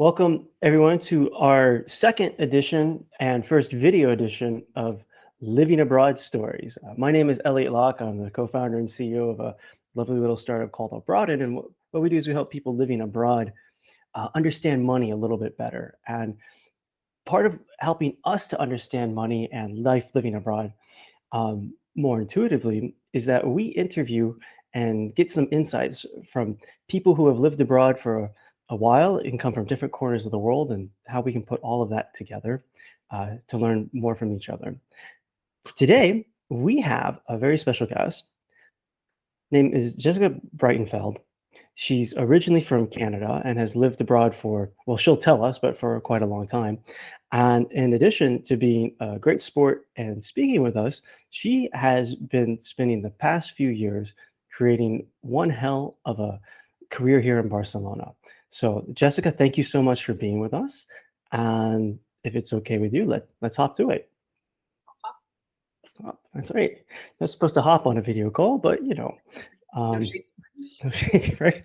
Welcome everyone to our second edition and first video edition of Living Abroad Stories. My name is Elliot Locke. I'm the co-founder and CEO of a lovely little startup called Abroaded. And what we do is we help people living abroad understand money a little bit better. And part of helping us to understand money and life living abroad more intuitively is that we interview and get some insights from people who have lived abroad for a while and come from different corners of the world, and how we can put all of that together to learn more from each other. Today, we have a very special guest. Name is Jessica Breitenfeld. She's originally from Canada and has lived abroad for, well, she'll tell us, but for quite a long time. And in addition to being a great sport and speaking with us, she has been spending the past few years creating one hell of a career here in Barcelona. So, Jessica, thank you so much for being with us. And if it's okay with you, let's hop to it. Oh, that's right. Not supposed to hop on a video call, but um, right?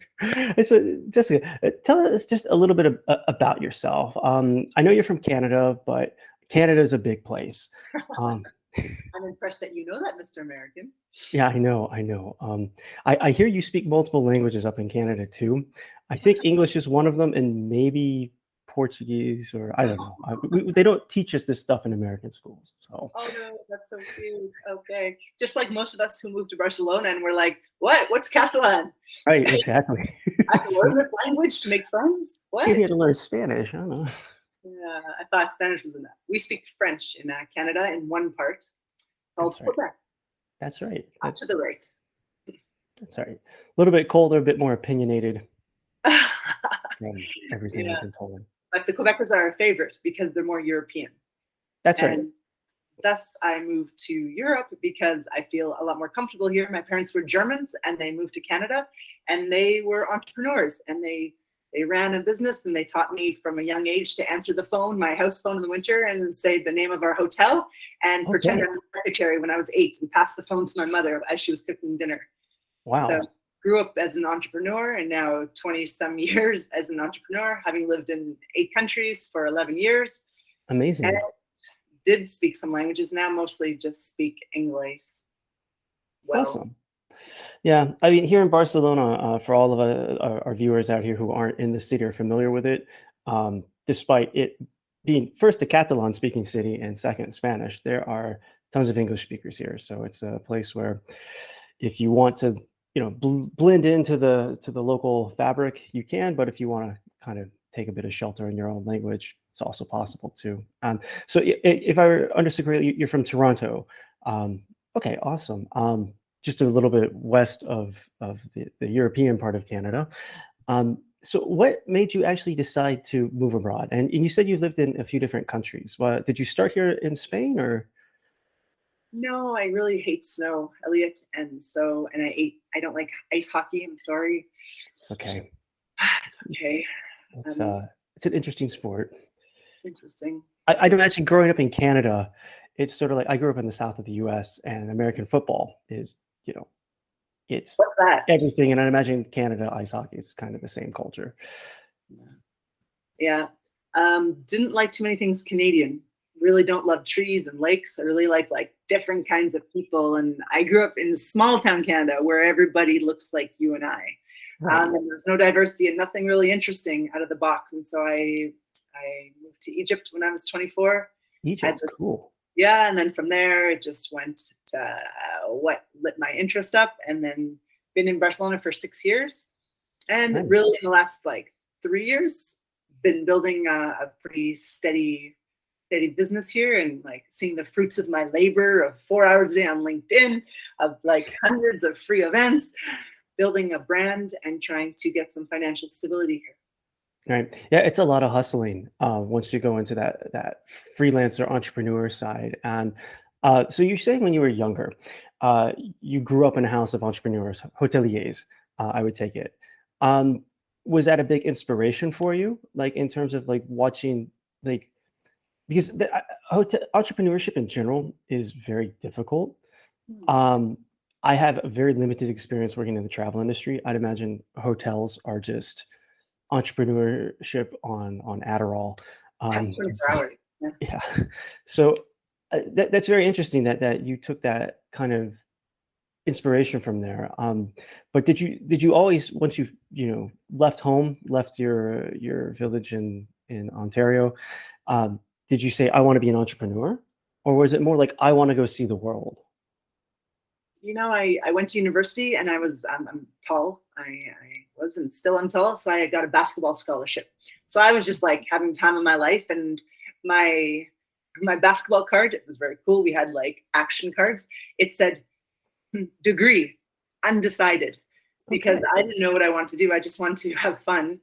So, Jessica, tell us just a little bit about yourself. I know you're from Canada, but Canada is a big place. Um, I'm impressed that you know that, Mr. American. yeah, I know, I know. I hear you speak multiple languages up in Canada too. I think English is one of them, and maybe Portuguese, or I don't know. They don't teach us this stuff in American schools, so. Oh no, that's so cute. Okay. Just like most of us who moved to Barcelona and we're like, what? What's Catalan? Right, exactly. I have to learn this language to make friends? What? You had to learn Spanish. I don't know. Yeah, I thought Spanish was enough. We speak French in Canada in one part called That's right. Quebec, That's right. to the right. That's right. A little bit colder, a bit more opinionated from everything Yeah, I've been told. but the Quebecers are our favorite because they're more European. That's right. And thus I moved to Europe because I feel a lot more comfortable here. My parents were Germans and they moved to Canada, and they were entrepreneurs, and they ran a business, and they taught me from a young age to answer the phone, my house phone in the winter, and say the name of our hotel and pretend Okay. I'm a secretary when I was 8 and pass the phone to my mother as she was cooking dinner. So Wow. grew up as an entrepreneur, and now 20 some years as an entrepreneur, having lived in 8 countries for 11 years. And Amazing. did speak some languages, now mostly just speak English well. Awesome. Yeah. I mean, here in Barcelona, for all of our viewers out here who aren't in the city or familiar with it, despite it being first a Catalan speaking city and second Spanish, there are tons of English speakers here. So it's a place where if you want to, blend into the local fabric, you can. But if you want to kind of take a bit of shelter in your own language, it's also possible too. So if I understood correctly, you're from Toronto. Okay, awesome. Just a little bit west of the European part of Canada. So what made you actually decide to move abroad? And you said you lived in a few different countries. Well, did you start here in Spain or? No, I really hate snow, Elliot, and I don't like ice hockey. I'm sorry. Okay, It's okay. it's Um, it's an interesting sport. Interesting. I'd imagine growing up in Canada, it's sort of like I grew up in the south of the U.S. and American football is, you know, it's What's that? everything. And I imagine Canada ice hockey is kind of the same culture. Yeah. Didn't like too many things Canadian. Really don't love trees and lakes. I really like different kinds of people. And I grew up in small town Canada where everybody looks like you and I. Right. And there's no diversity and nothing really interesting out of the box. And so I moved to Egypt when I was 24. Egypt, cool. Yeah, and then from there it just went to what lit my interest up, and then been in Barcelona for 6 years, and Nice. really in the last 3 years been building a pretty steady business here, and seeing the fruits of my labor of 4 hours a day on LinkedIn, of hundreds of free events, building a brand and trying to get some financial stability here. Right. Yeah, it's a lot of hustling once you go into that freelancer entrepreneur side. And so you're saying when you were younger, uh, you grew up in a house of entrepreneurs, hoteliers, I would take it. Um, was that a big inspiration for you, like in terms of like watching, like because entrepreneurship in general is very difficult. Hmm. Um, I have a very limited experience working in the travel industry. I'd imagine hotels are just entrepreneurship on Adderall. Yeah, 24 hours. Yeah. Yeah. So that's very interesting that you took that kind of inspiration from there. But did you always, once you left home, left your village in Ontario, um, did you say I want to be an entrepreneur, or was it more like I want to go see the world? I went to university and I'm tall. I was and still am tall, so I got a basketball scholarship. So I was just like having the time of my life, and my my basketball card, it was very cool. We had like action cards. It said degree, undecided, because Okay. I didn't know what I wanted to do. I just wanted to have fun,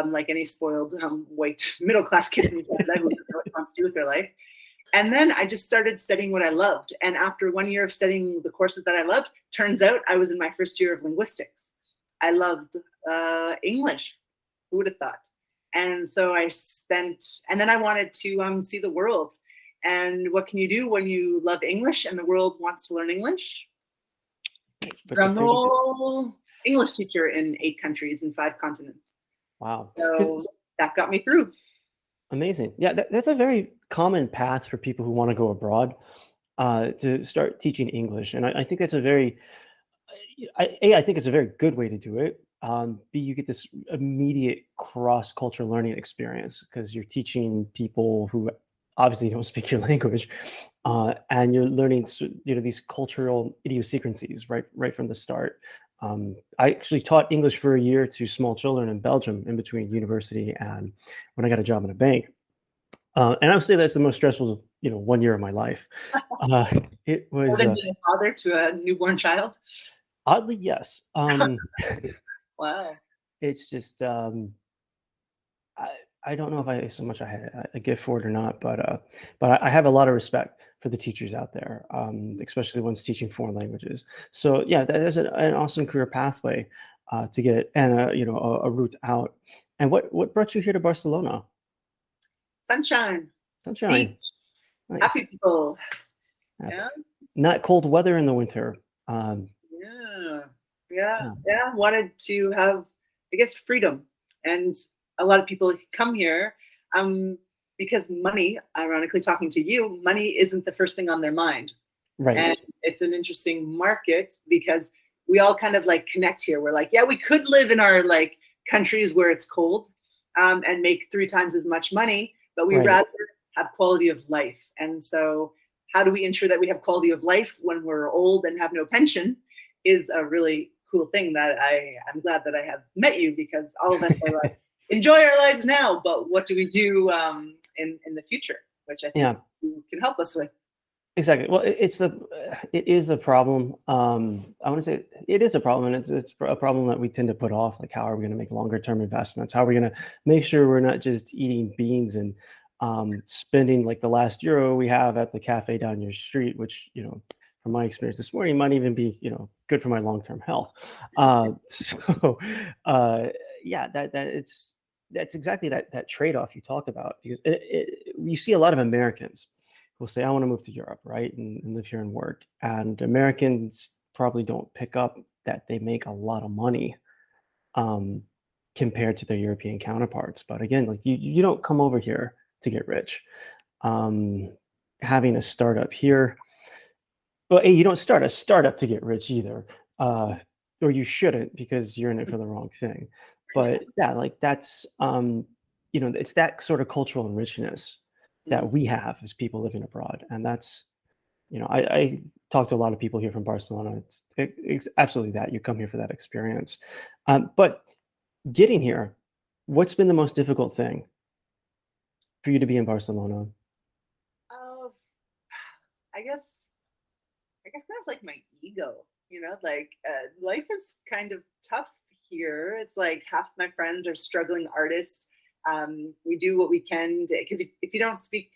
like any spoiled white middle class kid in Canada who doesn't know what he wants to do with their life. And then I just started studying what I loved. And after 1 year of studying the courses that I loved, turns out I was in my first year of linguistics. I loved English. Who would have thought? And so and then I wanted to see the world. And what can you do when you love English and the world wants to learn English? But the Drum two, roll, English teacher in 8 countries and 5 continents. wow. So 'Cause that got me through. amazing. Yeah, that's a very common path for people who want to go abroad, to start teaching English. And I think that's a very, I think it's a very good way to do it. B, you get this immediate cross-cultural learning experience because you're teaching people who obviously don't speak your language, and you're learning, these cultural idiosyncrasies right from the start. I actually taught English for a year to small children in Belgium in between university and when I got a job in a bank. And I would say that's the most stressful, 1 year of my life. Uh, it More was than being a father to a newborn child. oddly, yes. Wow. It's just I I don't know if I so much I had a gift for it or not, but I have a lot of respect for the teachers out there, especially ones teaching foreign languages. So yeah, that is an awesome career pathway, to get, and a route out. And what brought you here to Barcelona? Sunshine, Sunshine, beach, happy nice. people. Happy. Yeah. Not cold weather in the winter. Yeah. Yeah. Yeah, Yeah. Wanted to have, I guess, freedom. And a lot of people come here um, because money, ironically talking to you, money isn't the first thing on their mind. right, And it's an interesting market because we all kind of like connect here. We're like, yeah, we could live in our like countries where it's cold, and make 3 times as much money, but we right. rather have quality of life. And so, how do we ensure that we have quality of life when we're old and have no pension? Is a really cool thing that I'm glad that I have met you, because all of us are like, enjoy our lives now, but what do we do in the future? Which I think Yeah. you can help us with. Exactly. Well, it is the problem. I want to say it is a problem, and it's a problem that we tend to put off. Like, how are we going to make longer term investments? How are we going to make sure we're not just eating beans and spending like the last euro we have at the cafe down your street, which from my experience this morning might even be good for my long term health. So yeah, that's exactly that trade off you talk about, because you see a lot of Americans will say, I want to move to Europe, right? And live here and work. And Americans probably don't pick up that they make a lot of money, um, compared to their European counterparts. But again, like you don't come over here to get rich. Um, Having a startup here, well, A, you don't start a startup to get rich either. Uh, or you shouldn't, because you're in it for the wrong thing. But yeah, like it's that sort of cultural richness that we have as people living abroad. And that's, I talk to a lot of people here from Barcelona. It's absolutely that. You come here for that experience. But getting here, what's been the most difficult thing for you to be in Barcelona? Uh, I guess kind of like my ego, like life is kind of tough here. It's like half my friends are struggling artists. We do what we can because if you don't speak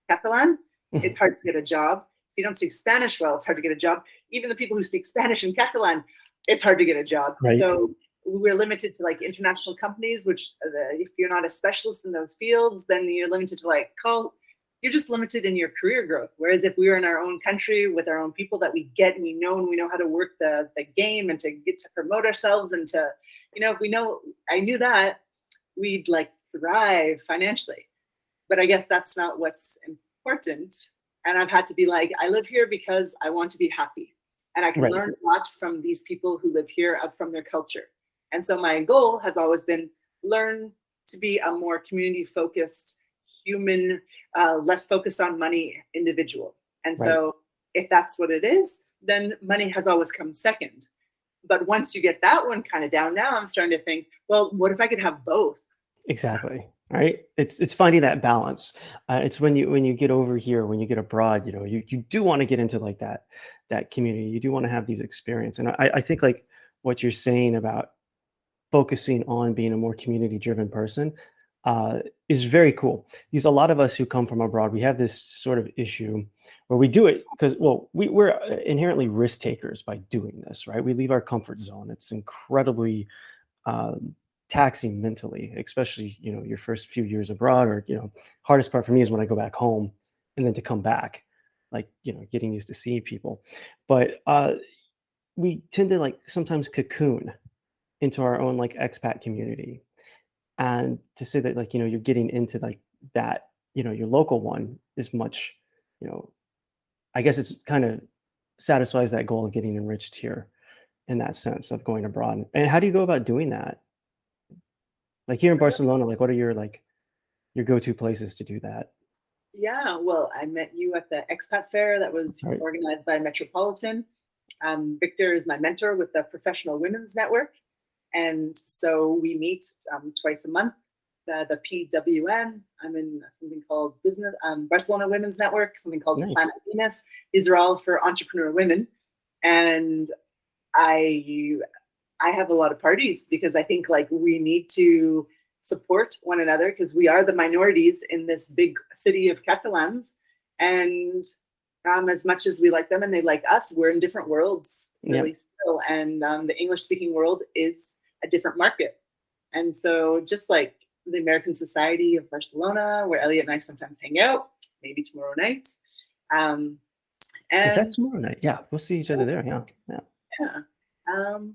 Catalan, it's hard to get a job. If you don't speak Spanish well, it's hard to get a job. Even the people who speak Spanish and Catalan, it's hard to get a job. Right. So we're limited to like international companies, which if you're not a specialist in those fields, then you're limited to like call. You're just limited in your career growth. Whereas if we were in our own country with our own people that we get and we know how to work the game and to get to promote ourselves and to, if we know, I knew that we'd like thrive financially. But I guess that's not what's important. And I've had to be like, I live here because I want to be happy. And I can Right. learn a lot from these people who live here, from their culture. And so my goal has always been learn to be a more community focused, human, less focused on money individual. And Right. so if that's what it is, then money has always come second. But once you get that one kind of down, now I'm starting to think, well, what if I could have both? Exactly. Right. It's finding that balance. It's when you get over here, when you get abroad, you do want to get into like that community. You do want to have these experience. And I think like what you're saying about focusing on being a more community driven person is very cool. Because a lot of us who come from abroad, we have this sort of issue where we do it because, well, we're inherently risk takers by doing this, right? We leave our comfort zone. It's incredibly um, taxing mentally, especially, your first few years abroad, or, hardest part for me is when I go back home and then to come back, like, getting used to seeing people. But we tend to like sometimes cocoon into our own like expat community. And to say that like, you're getting into like that, your local one is much, you know, I guess it's kind of satisfies that goal of getting enriched here in that sense of going abroad. And how do you go about doing that? Like here in Barcelona, like what are your like your go-to places to do that? Yeah, well, I met you at the expat fair that was Right. organized by Metropolitan. Victor is my mentor with the Professional Women's Network. And so we meet twice a month. The PWN, I'm in something called Business Barcelona Women's Network, something called Nice. Planet Venus. These are all for entrepreneur women. And I I have a lot of parties because I think like we need to support one another because we are the minorities in this big city of Catalans. And as much as we like them and they like us, we're in different worlds Yeah. really still. And the English speaking world is a different market. And so just like the American Society of Barcelona, where Elliot and I sometimes hang out, maybe tomorrow night. Um, Is that and tomorrow night? Yeah, we'll see each other there. Yeah. Yeah. yeah, um,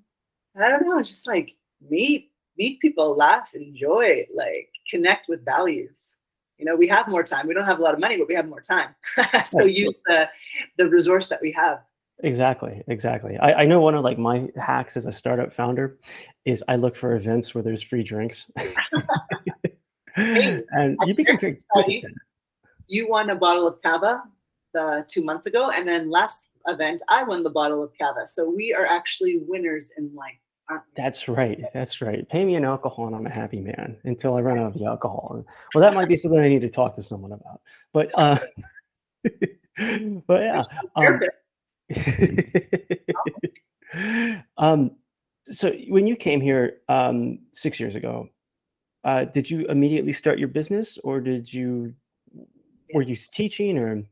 I don't know, just like meet people, laugh, enjoy, like connect with values. We have more time. We don't have a lot of money, but we have more time. So Right. use the resource that we have. Exactly. Exactly. I know one of like my hacks as a startup founder is I look for events where there's free drinks. Hey, And at you the become American very quick at Society, that. you won a bottle of cava 2 months ago, and then last event I won the bottle of cava. So we are actually winners in life, aren't we? That's right. That's right. Pay me an alcohol and I'm a happy man until I run out of the alcohol. Well, that might be something I need to talk to someone about. But but yeah. Um Therapist. um so when you came here 6 years ago, did you immediately start your business or were Yeah. you teaching or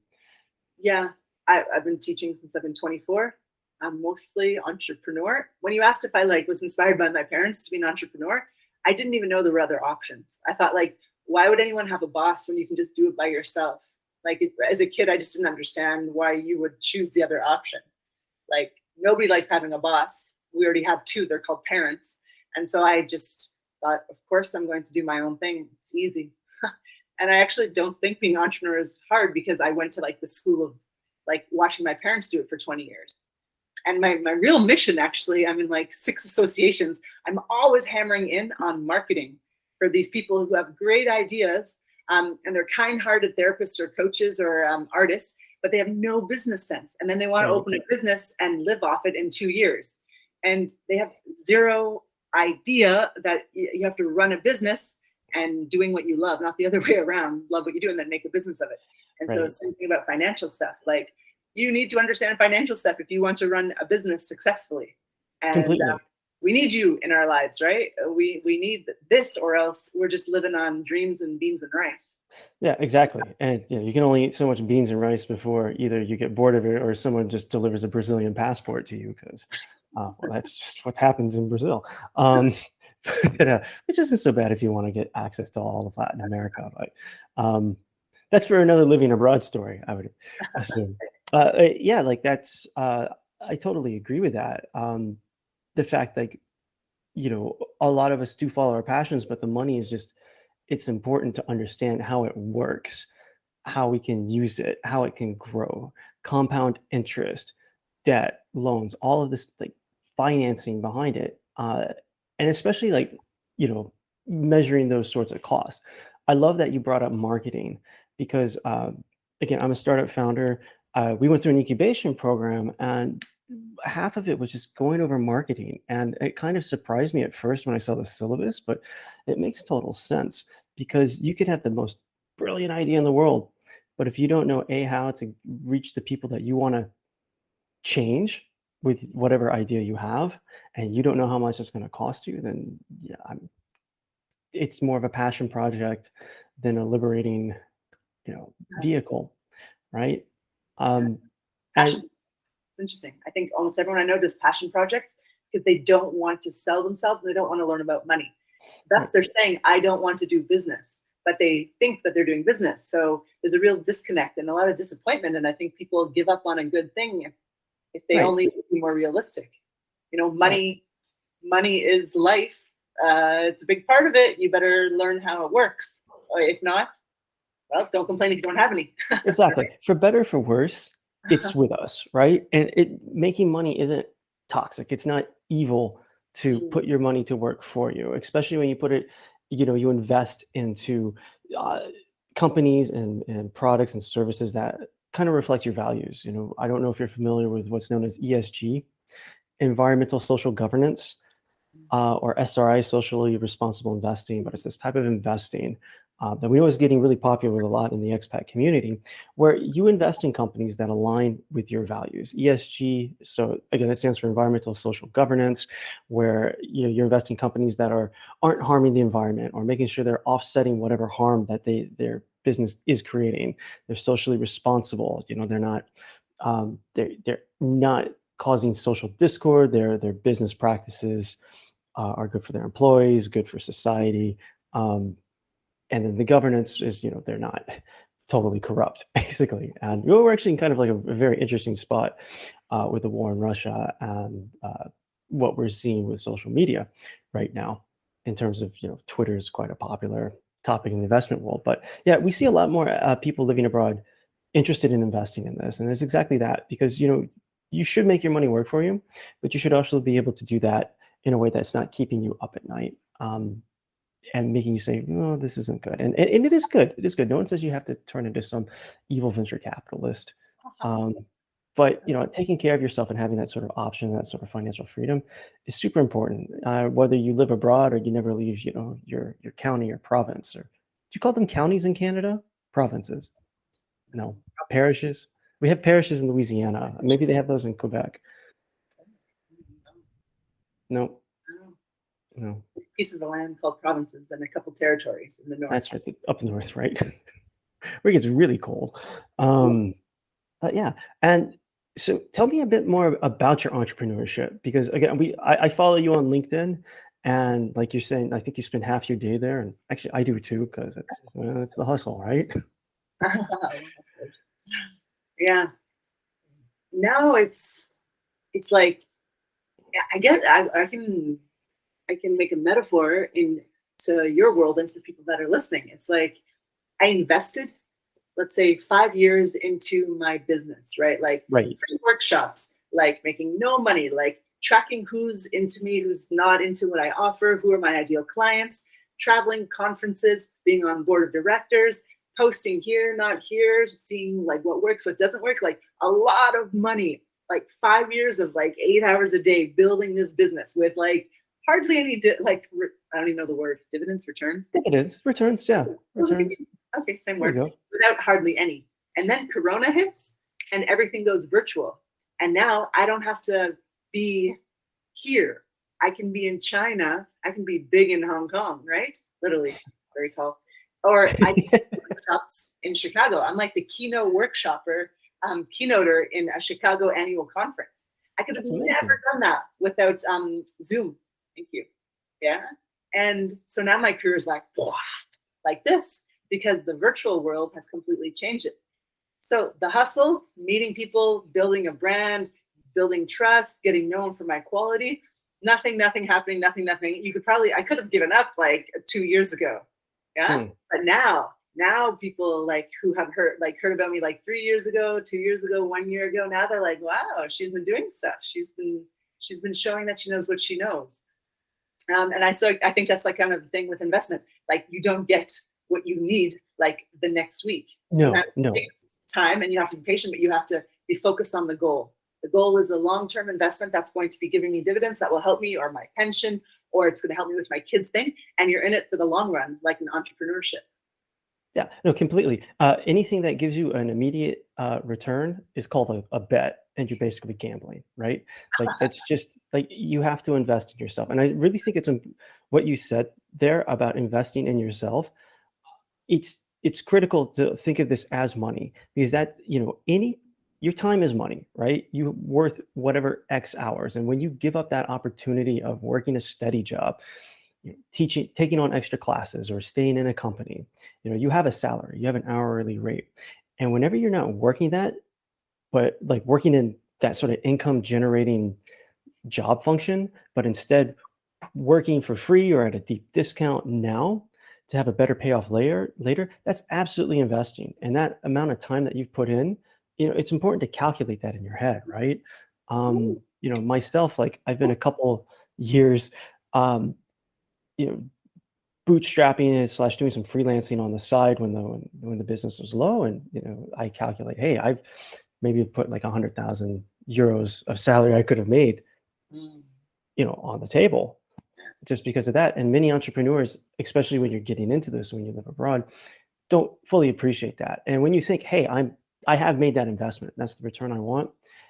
Yeah, I've been teaching since I've been 24. I'm mostly entrepreneur. When you asked if I like was inspired by my parents to be an entrepreneur, I didn't even know there were other options. I thought like, why would anyone have a boss when you can just do it by yourself? Like as a kid, I just didn't understand why you would choose the other option. Like nobody likes having a boss. We already have two. They're called parents. And so I just thought, of course, I'm going to do my own thing. It's easy. And I actually don't think being an entrepreneur is hard because I went to like the school of like watching my parents do it for 20 years. And my real mission, actually, I'm in like 6 associations. I'm always hammering in on marketing for these people who have great ideas, and they're kind-hearted therapists or coaches or artists, but they have no business sense. And then they want to right, open a business and live off it in 2 years. And they have zero idea that you have to run a business and doing what you love, not the other way around. Love what you do and then make a business of it. And so right. same thing about financial stuff. Like you need to understand financial stuff if you want to run a business successfully. And Completely. we need you in our lives, right? We need this, or else we're just living on dreams and beans and rice. Yeah, exactly. And you can only eat so much beans and rice before either you get bored of it or someone just delivers a Brazilian passport to you because, well, that's just what happens in Brazil. Um, but, which isn't so bad if you want to get access to all of Latin America. But that's for another living abroad story, I would assume. Yeah, like I totally agree with that. The fact like a lot of us do follow our passions, but the money is just, it's important to understand how it works, how we can use it, how it can grow, compound interest, debt, loans, all of this like financing behind it, and especially like you know measuring those sorts of costs. I love that you brought up marketing because again, I'm a startup founder. We went through an incubation program, and half of it was just going over marketing, and it kind of surprised me at first when I saw the syllabus, but it makes total sense because you could have the most brilliant idea in the world, but if you don't know how to reach the people that you want to change with whatever idea you have, and you don't know how much it's going to cost you, then yeah, it's more of a passion project than a liberating, vehicle, right? Um, Passion. and It's interesting. I think almost everyone I know does passion projects because they don't want to sell themselves and they don't want to learn about money. Thus, right, they're saying, I don't want to do business, but they think that they're doing business. So there's a real disconnect and a lot of disappointment. And I think people give up on a good thing if they right, only be more realistic. right. Money is life. It's a big part of it. You better learn how it works. If not, well, don't complain if you don't have any. Exactly. For better, for worse, it's with us, right? And making money isn't toxic. It's not evil to put your money to work for you, especially when you put it, you invest into uh, companies and products and services that kind of reflect your values. I don't know if you're familiar with what's known as ESG, environmental social governance, or SRI, socially responsible investing, but it's this type of investing that we know is getting really popular a lot in the expat community, where you invest in companies that align with your values. ESG, so again, that stands for environmental social governance, where you're investing in companies that aren't harming the environment or making sure they're offsetting whatever harm that their business is creating. They're socially responsible. They're not causing social discord. Their business practices are good for their employees, good for society. Um, and then the governance is, they're not totally corrupt, basically. And we're actually in kind of like a very interesting spot with the war in Russia and what we're seeing with social media right now in terms of, Twitter is quite a popular topic in the investment world. But yeah, we see a lot more people living abroad interested in investing in this. And it's exactly that because, you should make your money work for you, but you should also be able to do that in a way that's not keeping you up at night. And making you say, "No, this isn't good." And it is good. It is good. No one says you have to turn into some evil venture capitalist. Um, but taking care of yourself and having that sort of option, that sort of financial freedom, is super important. Whether you live abroad or you never leave, your county or province, or do you call them counties in Canada? Provinces? No, parishes. We have parishes in Louisiana. Maybe they have those in Quebec. No, no. Piece of the land called provinces and a couple territories in the north. That's right, up north, right? Where it gets really cold. But yeah, and so tell me a bit more about your entrepreneurship because again, I follow you on LinkedIn, and like you're saying, I think you spend half your day there, and actually I do too because it's the hustle, right? Yeah. Now it's like I guess I can make a metaphor into your world and to the people that are listening. It's like I invested, let's say, 5 years into my business, right? Like Right. free workshops, like making no money, like tracking who's into me, who's not into what I offer, who are my ideal clients, traveling conferences, being on board of directors, posting here, not here, seeing like what works, what doesn't work, like a lot of money, like 5 years of like 8 hours a day building this business with like hardly any I don't even know the word, dividends, returns. Dividends, returns, yeah, returns. Okay, same There we word. go. Without hardly any. And then Corona hits and everything goes virtual. And now I don't have to be here. I can be in China. I can be big in Hong Kong, right? Literally, very tall. Or I can do workshops in Chicago. I'm like the keynote workshopper, keynoter in a Chicago annual conference. I could have That's amazing. never done that without Zoom. Thank you. Yeah. And so now my career is like this because the virtual world has completely changed it. So the hustle, meeting people, building a brand, building trust, getting known for my quality, nothing happening, nothing. I could have given up like 2 years ago. Yeah. Hmm. But now people like who have heard about me like 3 years ago, 2 years ago, 1 year ago. Now they're like, wow, she's been doing stuff. She's been showing that she knows what she knows. And I think that's like kind of the thing with investment. Like you don't get what you need like the next week. No, Sometimes it no. takes time and you have to be patient, but you have to be focused on the goal. The goal is a long-term investment that's going to be giving me dividends that will help me or my pension, or it's going to help me with my kids thing. And you're in it for the long run, like an entrepreneurship. Yeah, no, completely. Anything that gives you an immediate return is called a bet, and you're basically gambling, right? Like that's just like you have to invest in yourself. And I really think what you said there about investing in yourself. It's critical to think of this as money because that any your time is money, right? You worth whatever X hours, and when you give up that opportunity of working a steady job, teaching, taking on extra classes, or staying in a company, you have a salary, you have an hourly rate, and whenever you're not working that, but like working in that sort of income generating job function, but instead working for free or at a deep discount now to have a better payoff later, that's absolutely investing. And that amount of time that you've put in, it's important to calculate that in your head, right? Myself, like I've been a couple years, um, you know, bootstrapping it slash doing some freelancing on the side when the business was low, and I calculate, hey, I've maybe put like 100,000 euros of salary I could have made, Mm. on the table just because of that. And many entrepreneurs, especially when you're getting into this, when you live abroad, don't fully appreciate that. And when you think, hey, I have made that investment, that's the return I want,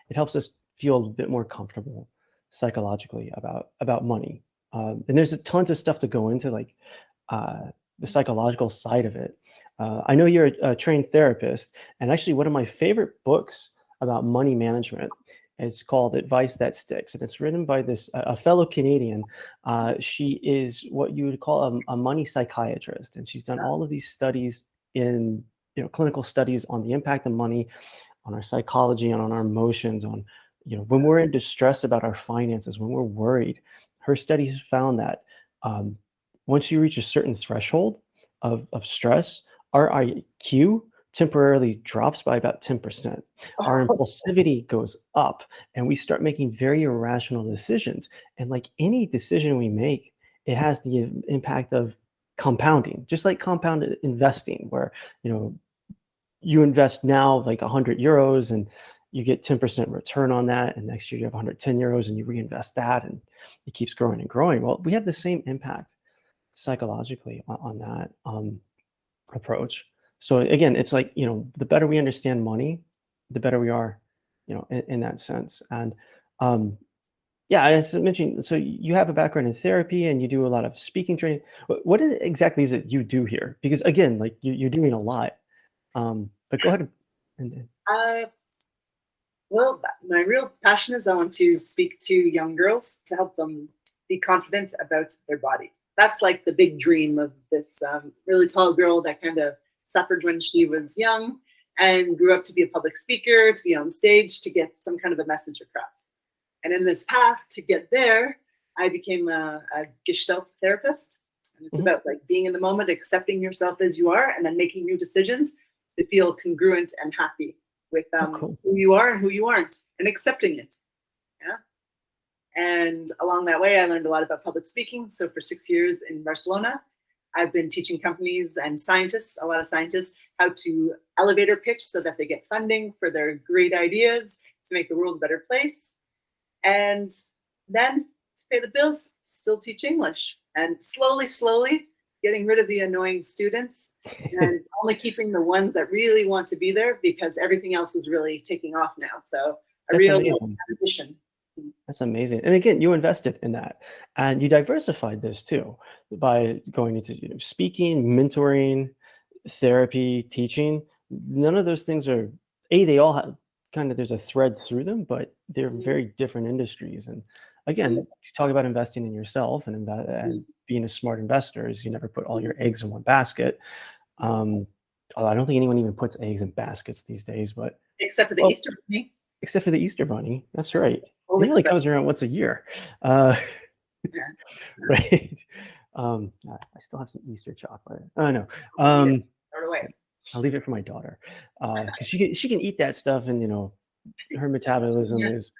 it helps us feel a bit more comfortable psychologically about money. And there's tons of stuff to go into, like the psychological side of it. I know you're a trained therapist, and actually, one of my favorite books about money management is called Advice That Sticks, and it's written by this a fellow Canadian. She is what you would call a money psychiatrist, and she's done all of these studies in clinical studies on the impact of money on our psychology and on our emotions, on when we're in distress about our finances, when we're worried. Her studies found that um, once you reach a certain threshold of stress, our IQ temporarily drops by about 10%. Our impulsivity goes up, and we start making very irrational decisions. And like any decision we make, it has the impact of compounding, just like compounded investing, where you know you invest now like 100 euros and you get 10% return on that, and next year you have 110 euros and you reinvest that, and it keeps growing and growing. Well, we have the same impact psychologically on that approach. So again, it's like, the better we understand money, the better we are, in that sense. And um, yeah, as I mentioned, so you have a background in therapy and you do a lot of speaking training. Exactly is it you do here? Because again, like you're doing a lot. But go ahead and Uh, well, my real passion is I want to speak to young girls to help them be confident about their bodies. That's like the big dream of this really tall girl that kind of suffered when she was young and grew up to be a public speaker, to be on stage, to get some kind of a message across. And in this path to get there, I became a Gestalt therapist. And it's Mhm. about like being in the moment, accepting yourself as you are, and then making new decisions to feel congruent and happy with Oh, cool. who you are and who you aren't, and accepting it. Yeah. And along that way, I learned a lot about public speaking. So for 6 years in Barcelona, I've been teaching companies and scientists, a lot of scientists, how to elevator pitch so that they get funding for their great ideas to make the world a better place. And then to pay the bills, still teach English. And slowly getting rid of the annoying students and only keeping the ones that really want to be there, because everything else is really taking off now. So a That's real amazing. transition. That's amazing. And again, you invested in that, and you diversified this too by going into speaking, mentoring, therapy, teaching. None of those things are they all have kind of there's a thread through them, but they're very different industries. And again, to talk about investing in yourself and being a smart investor is you never put all your eggs in one basket. Um, Although I don't think anyone even puts eggs in baskets these days, but Except for the well, Easter Bunny. except for the Easter Bunny. That's right. He only express. comes around once a year. Uh, Yeah. right. I still have some Easter chocolate. Oh no. Eat it. Um, Throw it away. I'll leave it for my daughter. Because she can eat that stuff, and her metabolism Yes. is,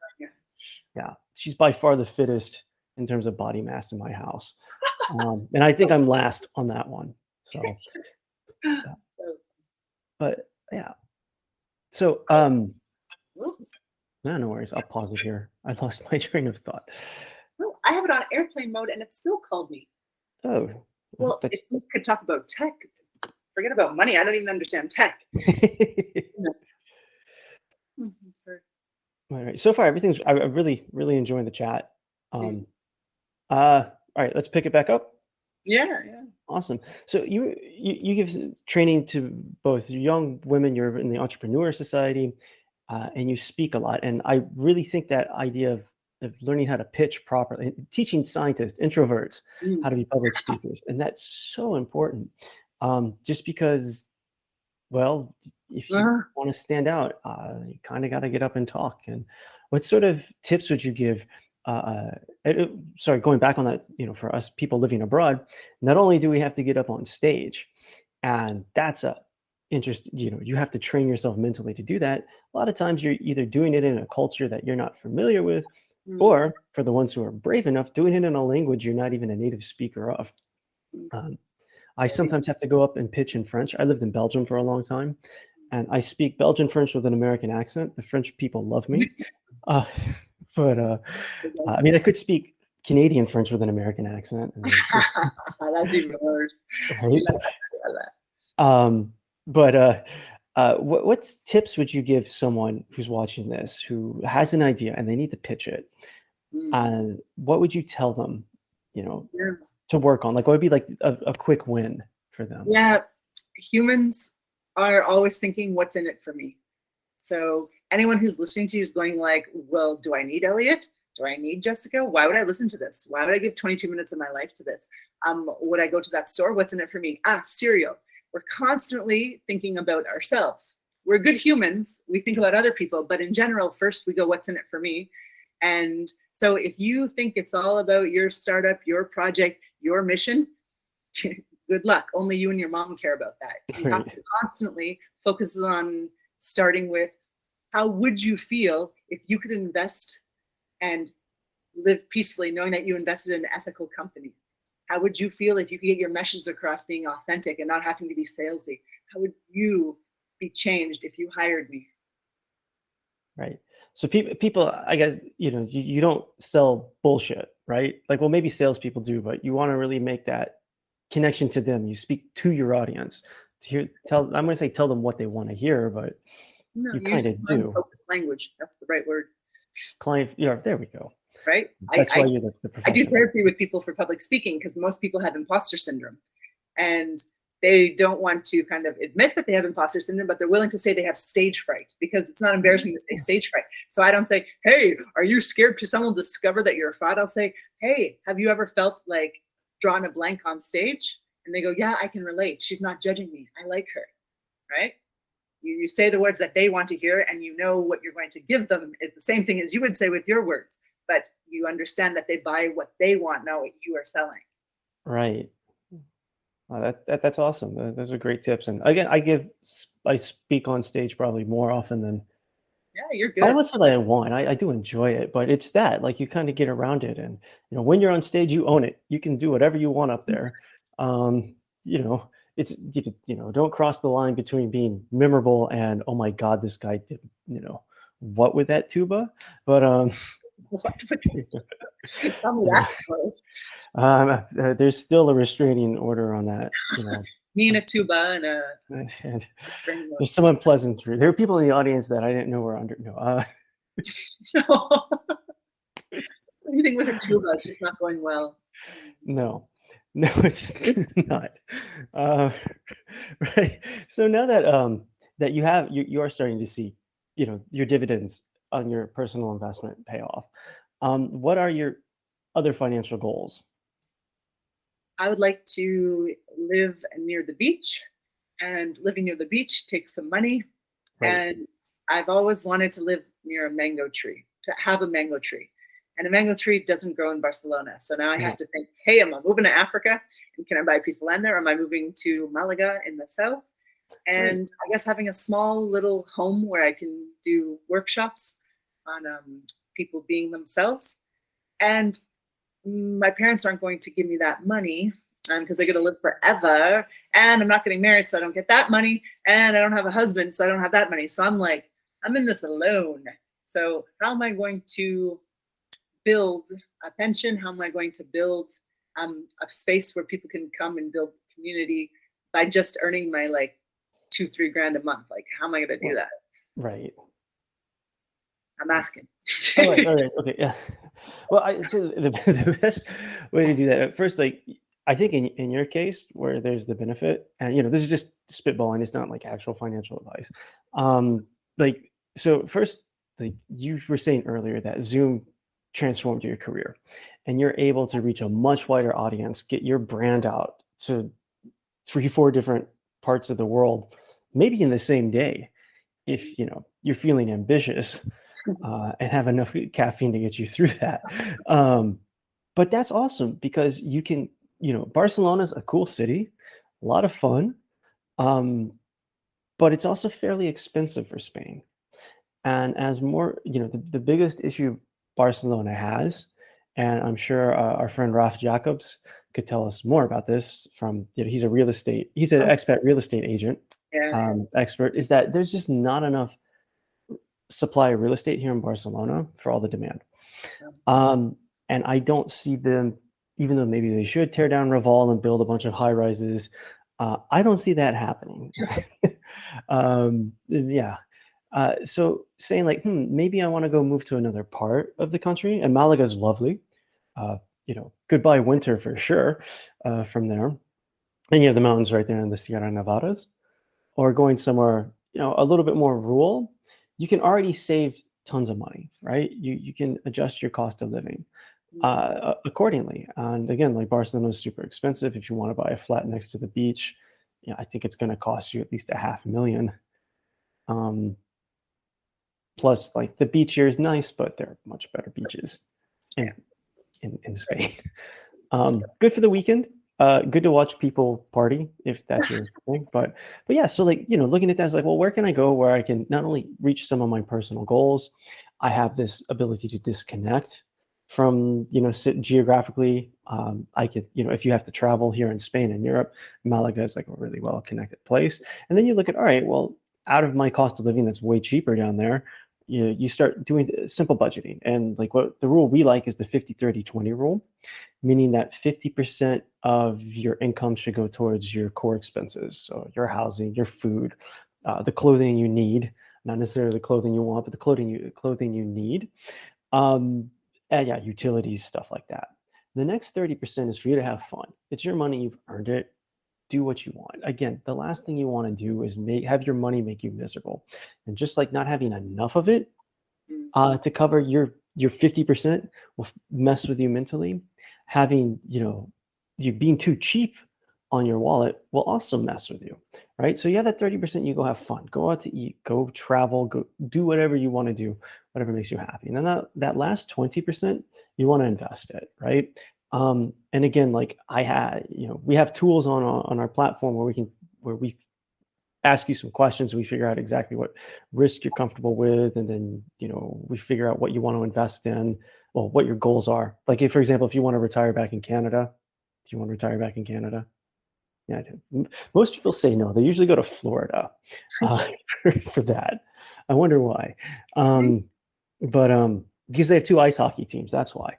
yeah, she's by far the fittest in terms of body mass in my house. And I think I'm last on that one. So, yeah. So, But yeah. So, whoops. no, no worries. I'll pause it here. I lost my train of thought. Oh, I have it on airplane mode and it still called me. Oh, Well, that's if we could talk about tech, forget about money. I don't even understand tech. No. Sorry. all right. So far, everything's. I'm really, really enjoying the chat. Mm. All right. Let's pick it back up. Yeah, yeah. Awesome. So you give training to both young women. You're in the Entrepreneur Society, and you speak a lot. And I really think that idea of learning how to pitch properly, teaching scientists, introverts, how Mm. to be public speakers, and that's so important. Just because, well, if you Uh, want to stand out, you kind of got to get up and talk. And what sort of tips would you give? Sorry, going back on that, for us people living abroad, not only do we have to get up on stage, and that's a interest, you have to train yourself mentally to do that. A lot of times you're either doing it in a culture that you're not familiar with, mm, or for the ones who are brave enough, doing it in a language you're not even a native speaker of. mm. Um, I sometimes have to go up and pitch in French. I lived in Belgium for a long time, and I speak Belgian French with an American accent. The French people love me. Uh, but I mean, I could speak Canadian French with an American accent. And, That's even worse. right? Um, but what tips would you give someone who's watching this who has an idea and they need to pitch it? Mm. And what would you tell them, you know, Yeah. to work on? Like, what would be like a quick win for them? Yeah, humans are always thinking, what's in it for me? So anyone who's listening to you is going like, well, do I need Elliot? Do I need Jessica? Why would I listen to this? Why would I give 22 minutes of my life to this? Would I go to that store? What's in it for me? Cereal. We're constantly thinking about ourselves. We're good humans. We think about other people, but in general, first we go, what's in it for me? And so if you think it's all about your startup, your project, your mission, good luck. Only you and your mom care about that. You have to constantly focus on starting with, how would you feel if you could invest and live peacefully knowing that you invested in ethical companies? How would you feel if you could get your messages across being authentic and not having to be salesy? How would you be changed if you hired me? Right. So people, I guess, you don't sell bullshit, right? Like, well, maybe salespeople do, but you want to really make that connection to them. You speak to your audience to hear, I'm going to say tell them what they want to hear, but No, you kind use of do. focused language. That's the right word. Client, there we go. Right? That's why you're the I do professional. therapy with people for public speaking because most people have imposter syndrome. And they don't want to kind of admit that they have imposter syndrome, but they're willing to say they have stage fright because it's not embarrassing to say stage fright. So I don't say, hey, are you scared to someone discover that you're a fraud? I'll say, hey, have you ever felt like drawing a blank on stage? And they go, yeah, I can relate. She's not judging me. I like her, right? You say the words that they want to hear, and you know what you're going to give them is the same thing as you would say with your words, but you understand that they buy what they want, not what you are selling. Right. That's awesome. Those are great tips. And again, I speak on stage probably more often than Yeah, you're good. almost that I want. I do enjoy it, but it's that, like, you kind of get around it, and when you're on stage, you own it. You can do whatever you want up there. You know, it's don't cross the line between being memorable and, oh my God, this guy did what with that tuba. But What? Tell me that story. there's still a restraining order on that. Me and a tuba and a And string. there's some unpleasantry. There are people in the audience that I didn't know were under. No, Anything with a tuba is just not going well. no, it's not. Right. So now that you are starting to see, your dividends on your personal investment pay off. What are your other financial goals? I would like to live near the beach, and living near the beach takes some money. Right. And I've always wanted to live near a mango tree. to have a mango tree. And a mango tree doesn't grow in Barcelona. So now I Yeah. have to think, hey, am I moving to Africa? And can I buy a piece of land there? Am I moving to Malaga in the south? And I guess having a small little home where I can do workshops on people being themselves. And my parents aren't going to give me that money because they're going to live forever. And I'm not getting married, so I don't get that money. And I don't have a husband, so I don't have that money. So I'm like, I'm in this alone. So how am I going to build a pension? How am I going to build a space where people can come and build community by just earning my like $2-3 grand a month? Like, how am I going to do that? Right. I'm asking. All right, okay, yeah. Well, I so the best way to do that at first, like I think in your case where there's the benefit, and this is just spitballing, it's not like actual financial advice. Like so first, like you were saying earlier that Zoom transformed your career, and you're able to reach a much wider audience, get your brand out to 3, 4 different parts of the world, maybe in the same day, if you're feeling ambitious and have enough caffeine to get you through that. But that's awesome because you can, Barcelona's a cool city, a lot of fun, but it's also fairly expensive for Spain. And as more, the biggest issue Barcelona has, and I'm sure our friend Raf Jacobs could tell us more about this from, he's an expat real estate agent, Yeah. expert, is that there's just not enough supply of real estate here in Barcelona for all the demand. And I don't see them, even though maybe they should tear down Raval and build a bunch of high rises. I don't see that happening. Yeah. So saying like, maybe I want to go move to another part of the country, and Malaga is lovely. Goodbye winter for sure from there. And you have the mountains right there in the Sierra Nevadas, or going somewhere, a little bit more rural, you can already save tons of money, right? You can adjust your cost of living accordingly. And again, like Barcelona is super expensive. If you want to buy a flat next to the beach, I think it's going to cost you at least $500,000. Plus, like the beach here is nice, but there are much better beaches in Spain. Good for the weekend. Good to watch people party if that's your thing. But yeah, so like, looking at that, it's like, well, where can I go where I can not only reach some of my personal goals, I have this ability to disconnect from, sit geographically. I could, if you have to travel here in Spain and Europe, Malaga is like a really well connected place. And then you look at, all right, well, out of my cost of living, that's way cheaper down there. You start doing simple budgeting. And like what the rule we like is the 50-30-20 rule, meaning that 50% of your income should go towards your core expenses. So your housing, your food, the clothing you need, not necessarily the clothing you want, but the clothing you need. And yeah, utilities, stuff like that. The next 30% is for you to have fun. It's your money, you've earned it. Do what you want. Again, the last thing you want to do is have your money make you miserable. And just like not having enough of it to cover your 50% will mess with you mentally. Having, you being too cheap on your wallet will also mess with you, right? So you have that 30%, you go have fun, go out to eat, go travel, go do whatever you want to do, whatever makes you happy. And then that last 20%, you want to invest it, right? And again, like I had, we have tools on our platform where we ask you some questions, we figure out exactly what risk you're comfortable with, and then we figure out what you want to invest in, well, what your goals are. Like if, for example, if you want to retire back in Canada, do you want to retire back in Canada? Yeah, I do. Most people say no. They usually go to Florida for that. I wonder why. But because they have 2 ice hockey teams, that's why.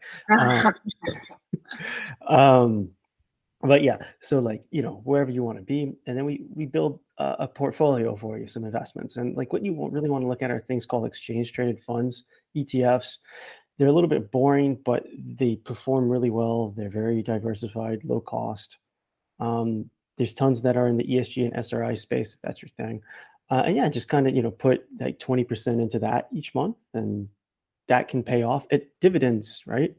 But yeah, so like, wherever you want to be, and then we build a portfolio for you, some investments. And like what you really want to look at are things called exchange traded funds, ETFs. They're a little bit boring, but they perform really well. They're very diversified, low cost. There's tons that are in the ESG and SRI space, if that's your thing. And yeah, just kind of, put like 20% into that each month, and that can pay off at dividends, right?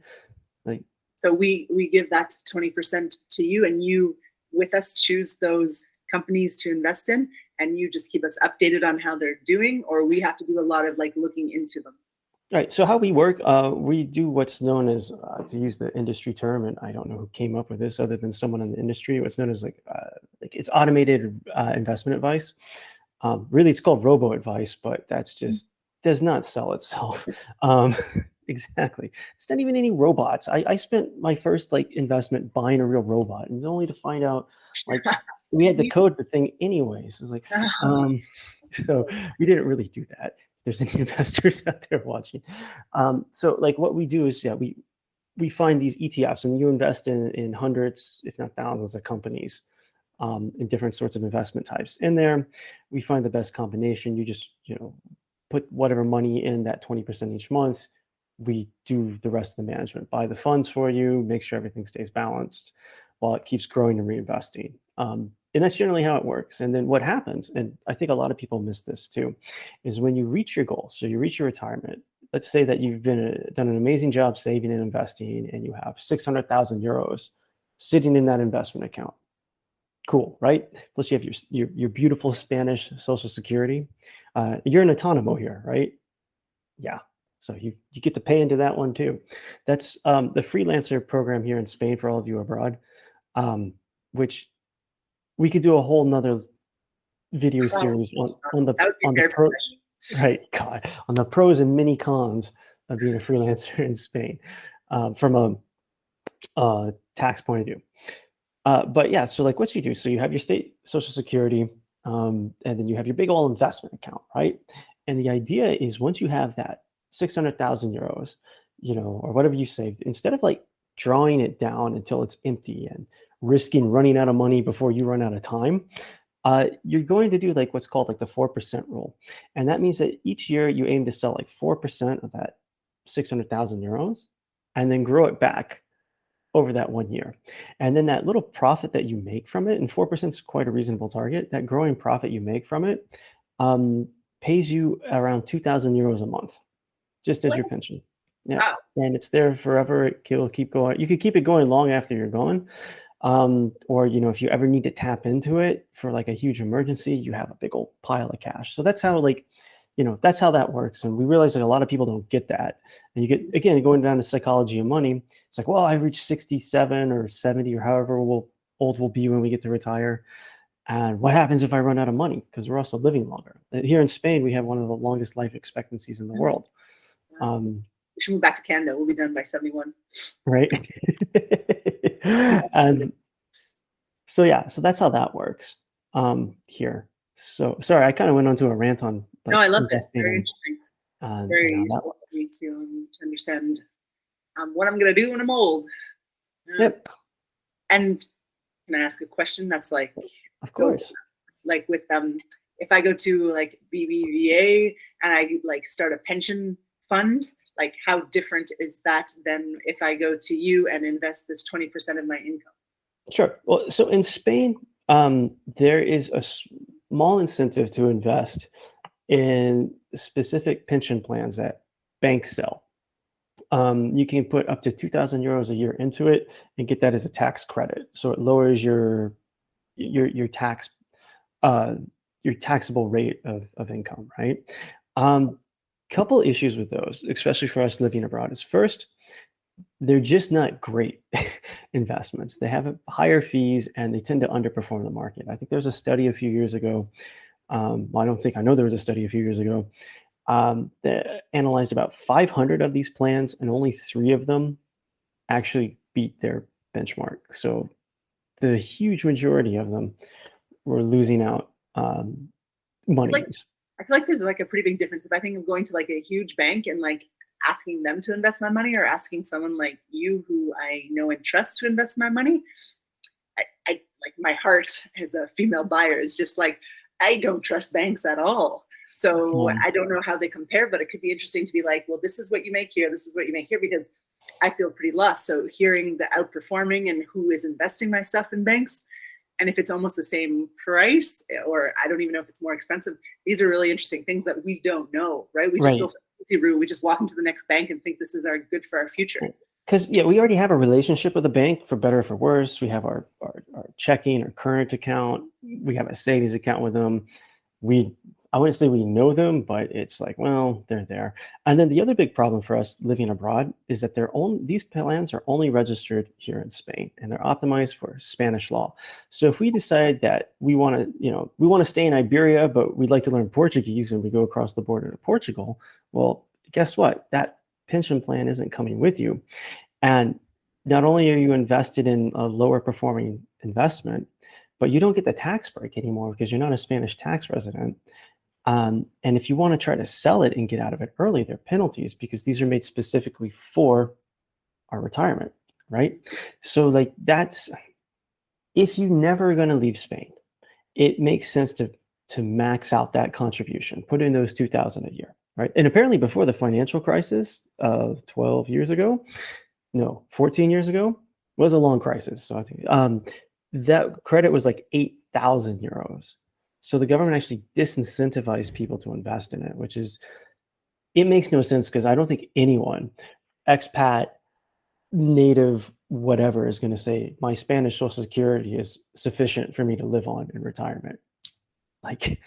Like, so we give that 20% to you, and you with us choose those companies to invest in, and you just keep us updated on how they're doing, or we have to do a lot of like looking into them. Right. So how we work, we do what's known as, to use the industry term, and I don't know who came up with this other than someone in the industry. What's known as like it's automated investment advice. Really, it's called robo advice, but that's just does not sell itself. Um, exactly. It's not even any robots. I spent my first like investment buying a real robot, and only to find out like we had to code the thing anyways. It's like, um, so we didn't really do that. There's any investors out there watching. So like what we do is, yeah, we find these ETFs and you invest in hundreds, if not thousands of companies in different sorts of investment types. In there, we find the best combination. You just, put whatever money in that 20% each month. We do the rest of the management, buy the funds for you, make sure everything stays balanced while it keeps growing and reinvesting. And that's generally how it works. And then what happens, and I think a lot of people miss this too, is when you reach your goal, so you reach your retirement, let's say that you've done an amazing job saving and investing, and you have 600,000 euros sitting in that investment account. Cool, right? Plus you have your beautiful Spanish Social Security. You're an autonomo here, right? Yeah. So you get to pay into that one too. That's the freelancer program here in Spain for all of you abroad, which we could do a whole nother video series on the That would be on the therapy pro session. right, God, on the pros and many cons of being a freelancer in Spain, from a tax point of view. But yeah, so like what you do, so you have your state social security, and then you have your big old investment account, right? And the idea is once you have that 600,000 euros, or whatever you saved, instead of like drawing it down until it's empty and risking running out of money before you run out of time, you're going to do like what's called like the 4% rule. And that means that each year you aim to sell like 4% of that 600,000 euros and then grow it back over that 1 year. And then that little profit that you make from it, and 4% is quite a reasonable target, that growing profit you make from it um, pays you around 2,000 euros a month, just as What? your pension. Yeah. Wow. And it's there forever. It'll keep going. You could keep it going long after you're gone. Or, if you ever need to tap into it for like a huge emergency, you have a big old pile of cash. So that's how that's how that works. And we realize that a lot of people don't get that. And you get, again, going down to psychology of money. It's like, well, I reached 67 or 70 or however old we'll be when we get to retire. And what happens if I run out of money? Because we're also living longer. Here in Spain, we have one of the longest life expectancies in the world. We should move back to Canada. We'll be done by 71. Right. And so, yeah, so that's how that works here. So sorry, I kind of went on to a rant on like No, I love it. investing Very and, interesting. and Very that useful works. for me to understand what I'm going to do when I'm old. Yep, And can I ask a question that's like, of course. like with if I go to like BBVA and I like start a pension fund, like how different is that than if I go to you and invest this 20% of my income? Sure. Well, so in Spain, there is a small incentive to invest in specific pension plans that banks sell. You can put up to 2,000 euros a year into it and get that as a tax credit. So it lowers your tax your taxable rate of income, right? Couple issues with those, especially for us living abroad, is first, they're just not great investments. They have higher fees and they tend to underperform the market. I think there was a study a few years ago. I know there was a study a few years ago that analyzed about 500 of these plans, and only 3 of them actually beat their benchmark. So the huge majority of them were losing out money. I feel like there's like a pretty big difference if I think of going to like a huge bank and like asking them to invest my money or asking someone like you who I know and trust to invest my money. I like my heart as a female buyer is just like, I don't trust banks at all. So I don't know how they compare, but it could be interesting to be like, well, this is what you make here. This is what you make here, because I feel pretty lost. So hearing the outperforming and who is investing my stuff in banks, and if it's almost the same price, or I don't even know if it's more expensive, these are really interesting things that we don't know, right? We just go for the easy route. We just walk into the next bank and think this is good for our future. Because we already have a relationship with the bank, for better or for worse. We have our checking, our current account. We have a savings account with them. We I wouldn't say we know them, but it's like, well, they're there. And then the other big problem for us living abroad is that these plans are only registered here in Spain, and they're optimized for Spanish law. So if we decide that we want to stay in Iberia, but we'd like to learn Portuguese, and we go across the border to Portugal, well, guess what? That pension plan isn't coming with you. And not only are you invested in a lower performing investment, but you don't get the tax break anymore because you're not a Spanish tax resident. And if you want to try to sell it and get out of it early, there are penalties because these are made specifically for our retirement, right? So like that's if you're never going to leave Spain, it makes sense to max out that contribution, put in those 2,000 a year, right? And apparently before the financial crisis of 12 years ago, no, 14 years ago, was a long crisis. So I think that credit was like 8,000 euros. So the government actually disincentivized people to invest in it, it makes no sense because I don't think anyone, expat, native, whatever, is going to say my Spanish Social Security is sufficient for me to live on in retirement. Like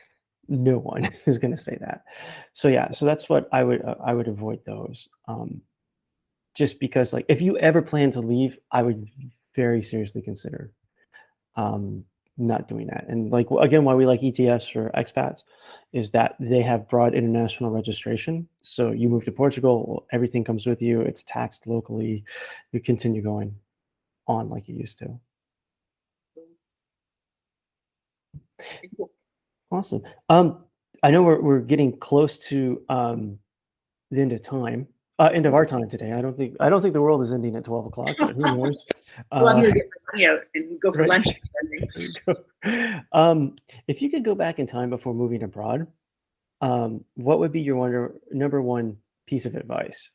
no one is going to say that. So yeah, so that's what I would avoid those. Just because like if you ever plan to leave, I would very seriously consider not doing that. And like again, why we like ETFs for expats is that they have broad international registration. So you move to Portugal, everything comes with you. It's taxed locally. You continue going on like you used to. Awesome. I know we're getting close to the end of time, end of our time today. I don't think the world is ending at 12 o'clock, but who knows? Well, I'm gonna get my money out and go for Right. lunch. If you could go back in time before moving abroad, what would be your number one piece of advice?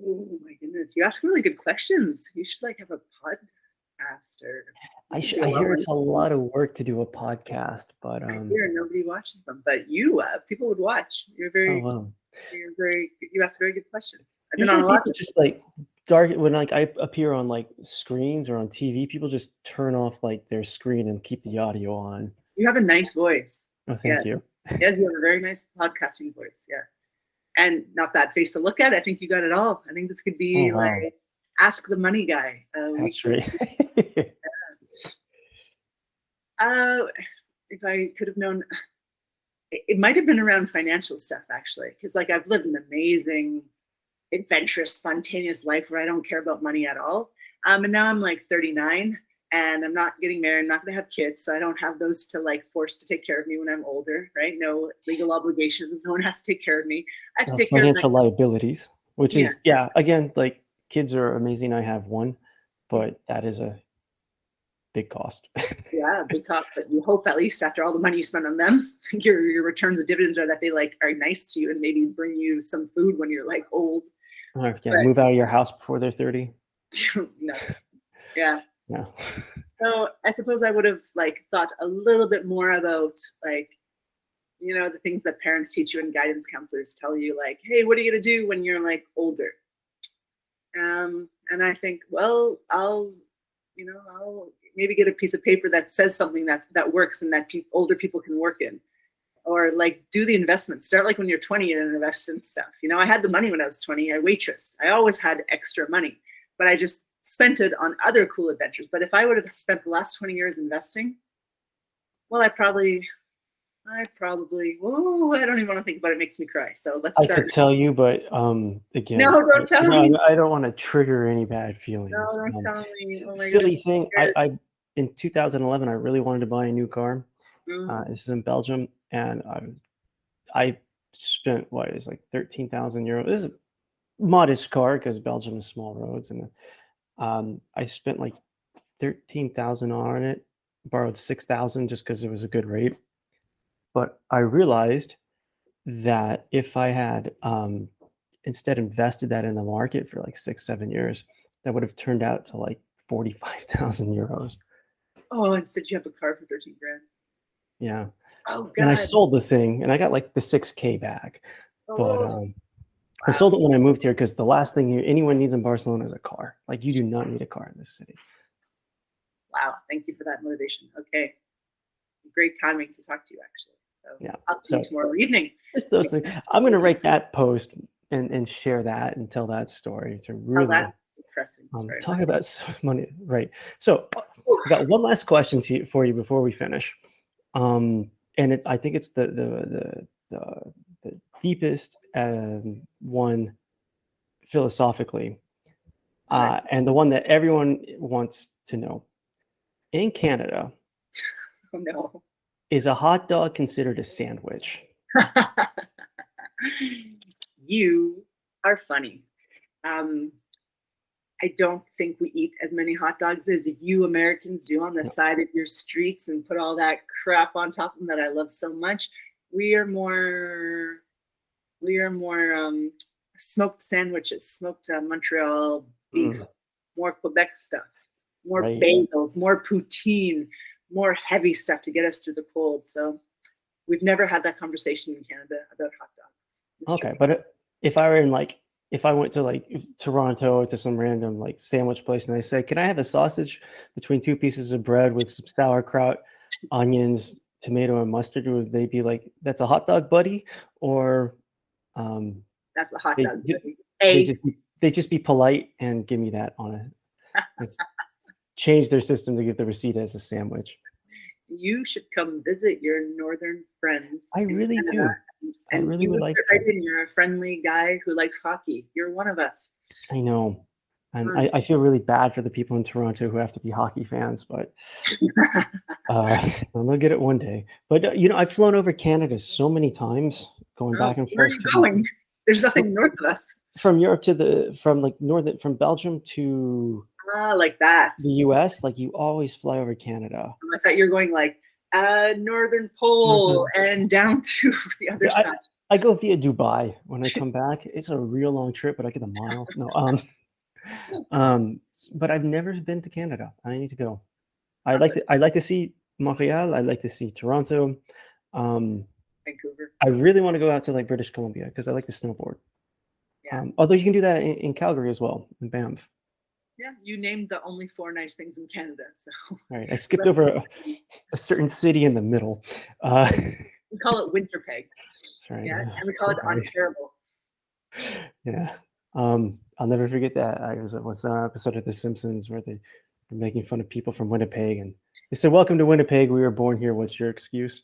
Oh my goodness, you ask really good questions. You should like have a podcast or I do a long hear one. it's a lot of work to do a podcast, but I hear nobody watches them, but you people would watch. oh wow. You ask very good questions. I've been on Usually a lot people of just like dark when like I appear on like screens or on TV, people just turn off like their screen and keep the audio on. You have a nice voice. Oh, Yeah. thank you. Yes, you have a very nice podcasting voice. Yeah. And not bad face to look at. I think you got it all. I think this could Oh be wow. like Ask the Money Guy. That's right. If I could have known, it might have been around financial stuff actually, because like I've lived an amazing, adventurous, spontaneous life where I don't care about money at all. And now I'm like 39 and I'm not getting married, I'm not going to have kids. So I don't have those to like force to take care of me when I'm older, right? No legal obligations. No one has to take care of me. I have to take care of Financial liabilities, which yeah. is again, like kids are amazing. I have one, but that is a big cost. Yeah, big cost, but you hope at least after all the money you spend on them, your returns and dividends are that they like are nice to you and maybe bring you some food when you're like old. Or, yeah, But move out of your house before they're 30. no, yeah. Yeah. So I suppose I would have like thought a little bit more about like, the things that parents teach you and guidance counselors tell you, like, hey, what are you gonna do when you're like older? And I think, well, I'll maybe get a piece of paper that says something that works and that older people can work in, or like do the investment. Start like when you're 20 and invest in stuff. I had the money when I was 20. I waitressed. I always had extra money, but I just spent it on other cool adventures. But if I would have spent the last 20 years investing, well, I probably, I don't even want to think about it. It makes me cry. So let's start. I could tell you, but again, No, don't tell me. I don't want to trigger any bad feelings. No, don't tell me. Oh my Silly God. thing. I in 2011, I really wanted to buy a new car. This is in Belgium, and I spent what is like 13,000 euros. This is a modest car because Belgium is small roads, and I spent like 13,000 on it. Borrowed 6,000 just because it was a good rate. But I realized that if I had instead invested that in the market for like 6-7 years, that would have turned out to like 45,000 euros. Oh, instead you have a car for 13 grand. Yeah. Oh God. And I sold the thing and I got like the 6K back. But Wow. I sold it when I moved here because the last thing anyone needs in Barcelona is a car. Like you do not need a car in this city. Wow. Thank you for that motivation. Okay. Great timing to talk to you, actually. So Yeah. I'll see you So tomorrow evening. just those things. I'm going to write that post and share that and tell that story to Oh, really that's depressing story. talk about money. Right. So I got one last question for you before we finish. And I think it's the deepest one philosophically, All right. and the one that everyone wants to know. In Canada, Oh no. is a hot dog considered a sandwich? You are funny. Um, I don't think we eat as many hot dogs as you Americans do on the No. side of your streets and put all that crap on top of them that I love so much. We are more smoked sandwiches, smoked Montreal beef, Mm, more Quebec stuff, more right. bagels, more poutine, more heavy stuff to get us through the cold. So we've never had that conversation in Canada about hot dogs. Okay, but if I went to like Toronto to some random like sandwich place and I said, "Can I have a sausage between two pieces of bread with some sauerkraut, onions, tomato, and mustard?" Would they be like, "That's a hot dog, buddy?" Or um, That's a hot they dog. they A, just they just be polite and give me that on it's change their system to give the receipt as a sandwich. you should come visit your northern friends I in really Canada, do. I and really you would would like fit to. right in. You're a friendly guy who likes hockey. You're one of us. I know. And Mm. I feel really bad for the people in Toronto who have to be hockey fans, but they'll get it one day. But I've flown over Canada so many times, going Oh, back and where are forth you going? There's nothing north of us. from Europe from like northern from Belgium to Ah, like that. the US. Like you always fly over Canada. I thought you were going like northern pole Northern, and down to the other yeah, side. I go via Dubai when I come back. It's a real long trip, but I get the miles. No, um, but I've never been to Canada. I need to go. I'd like to see Montreal. I'd like to see Toronto. Um, Vancouver. I really want to go out to like British Columbia because I like to snowboard. Yeah. Although you can do that in Calgary as well, in Banff. Yeah. You named the only 4 nice things in Canada. So All right, I skipped over a certain city in the middle. we call it Winterpeg. That's right. Yeah. And we call it Ontario. Yeah. I'll never forget that. I was an episode of The Simpsons where they were making fun of people from Winnipeg, and they said, "Welcome to Winnipeg. We were born here. What's your excuse?"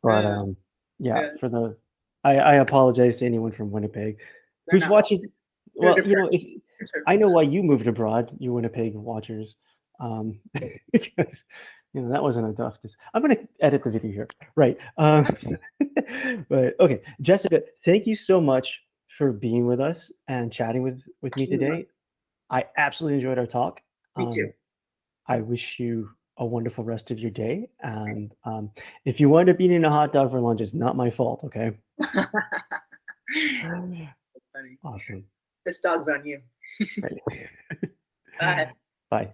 But yeah, Yeah. I apologize to anyone from Winnipeg They're who's not watching. they're Well, depressed. if I know why you moved abroad, you Winnipeg watchers, because that wasn't enough. I'm going to edit the video here, right? But okay, Jessica, thank you so much for being with us and chatting with me today. I absolutely enjoyed our talk. Me too. I wish you a wonderful rest of your day. And if you wind up eating a hot dog for lunch, it's not my fault. Okay. Funny. Awesome. This dog's on you. Right. Bye. Bye.